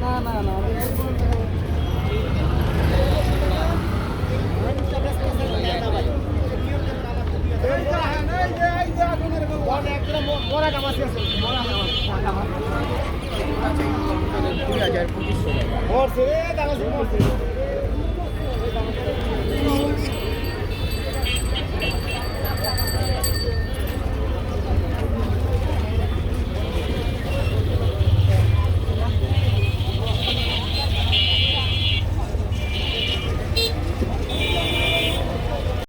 না না না মরা কামাস আছে মরা কামাস 2025 ওর সে দাঁড়াছে